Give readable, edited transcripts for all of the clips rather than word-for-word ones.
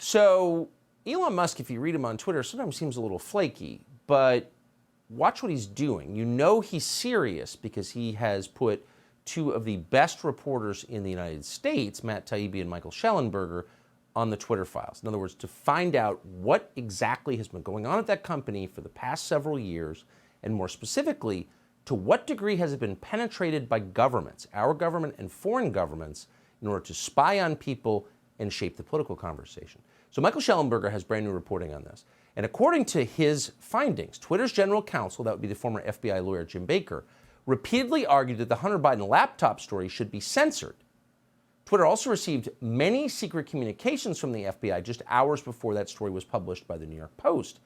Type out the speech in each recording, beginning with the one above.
So Elon Musk, if you read him on Twitter, sometimes seems a little flaky, but watch what he's doing. You know he's serious because he has put two of the best reporters in the United States, Matt Taibbi and Michael Schellenberger, on the Twitter files. In other words, to find out what exactly has been going on at that company for the past several years, and more specifically, to what degree has it been penetrated by governments, our government and foreign governments, in order to spy on people and shape the political conversation. So Michael Schellenberger has brand new reporting on this. And according to his findings, Twitter's general counsel, that would be the former FBI lawyer Jim Baker, repeatedly argued that the Hunter Biden laptop story should be censored. Twitter also received many secret communications from the FBI just hours before that story was published by the New York Post.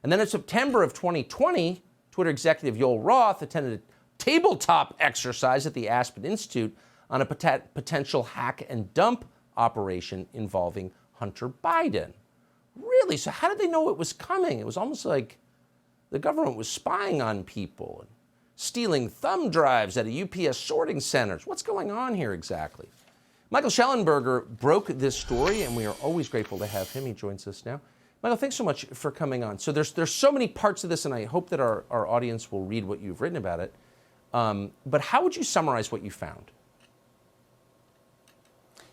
And then in September of 2020, Twitter executive Yoel Roth attended a tabletop exercise at the Aspen Institute on a potential hack and dump operation involving Hunter Biden. Really? So how did they know it was coming? It was almost like the government was spying on people and stealing thumb drives at a UPS sorting centers. What's going on here exactly? Michael Schellenberger broke this story, and we are always grateful to have him. He joins us now. Michael, thanks so much for coming on. So there's so many parts of this, and I hope that our audience will read what you've written about it. But how would you summarize what you found?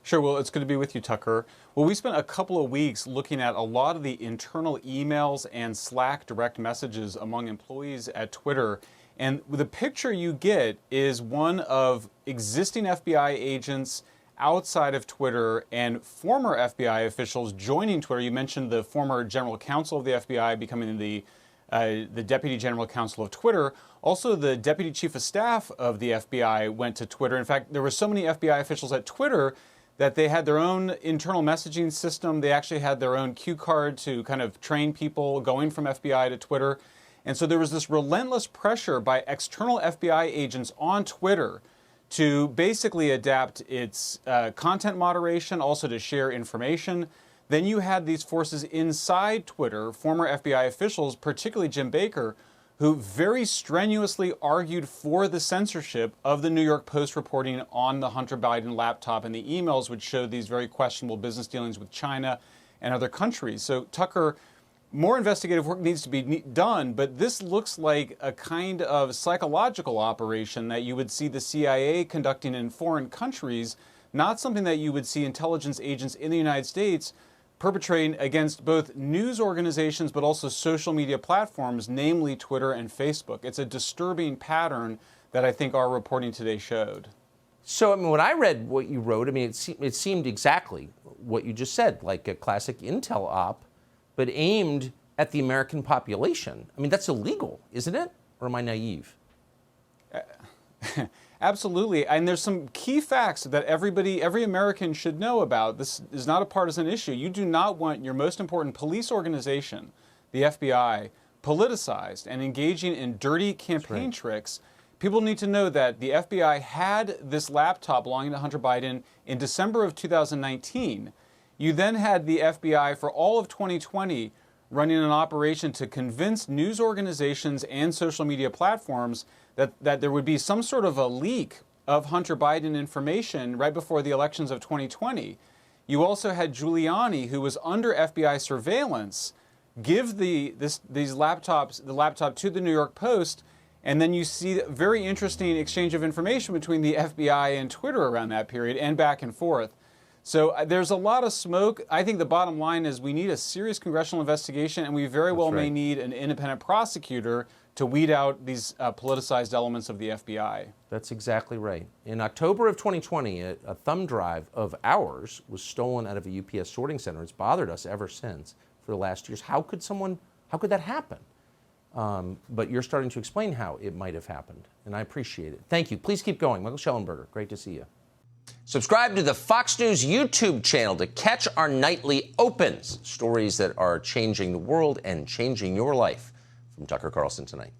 Sure. Well, it's good to be with you, Tucker. Well, we spent a couple of weeks looking at a lot of the internal emails and Slack direct messages among employees at Twitter. And the picture you get is one of existing FBI agents outside of Twitter and former FBI officials joining Twitter. You mentioned the former general counsel of the FBI becoming the deputy general counsel of Twitter. Also, the deputy chief of staff of the FBI went to Twitter. In fact, there were so many FBI officials at Twitter that they had their own internal messaging system. They actually had their own cue card to kind of train people going from FBI to Twitter. And so there was this relentless pressure by external FBI agents on Twitter to basically adapt its content moderation, also to share information. Then you had these forces inside Twitter, former FBI officials, particularly Jim Baker, who very strenuously argued for the censorship of the New York Post reporting on the Hunter Biden laptop and the emails which showed these very questionable business dealings with China and other countries. So, Tucker, more investigative work needs to be done, but this looks like a kind of psychological operation that you would see the CIA conducting in foreign countries, not something that you would see intelligence agents in the United States perpetrating against both news organizations but also social media platforms, namely Twitter and Facebook. It's a disturbing pattern that I think our reporting today showed. So, I mean, when I read what you wrote, I mean, it seemed exactly what you just said, like a classic intel op, but aimed at the American population. I mean, that's illegal, isn't it? Or am I naive? Absolutely. And there's some key facts that every American should know about. This is not a partisan issue. You do not want your most important police organization, the FBI, politicized and engaging in dirty campaign tricks. People need to know that the FBI had this laptop belonging to Hunter Biden in December of 2019. You then had the FBI for all of 2020 running an operation to convince news organizations and social media platforms that there would be some sort of a leak of Hunter Biden information right before the elections of 2020. You also had Giuliani, who was under FBI surveillance, give the laptop to the New York Post, and then you see a very interesting exchange of information between the FBI and Twitter around that period and back and forth. So there's a lot of smoke. I think the bottom line is we need a serious congressional investigation, and we very well may need an independent prosecutor to weed out these politicized elements of the FBI. That's exactly right. In October of 2020, a thumb drive of ours was stolen out of a UPS sorting center. It's bothered us ever since for the last years. How could that happen? But you're starting to explain how it might have happened, and I appreciate it. Thank you. Please keep going. Michael Schellenberger, great to see you. Subscribe to the Fox News YouTube channel to catch our nightly opens, stories that are changing the world and changing your life. From Tucker Carlson tonight.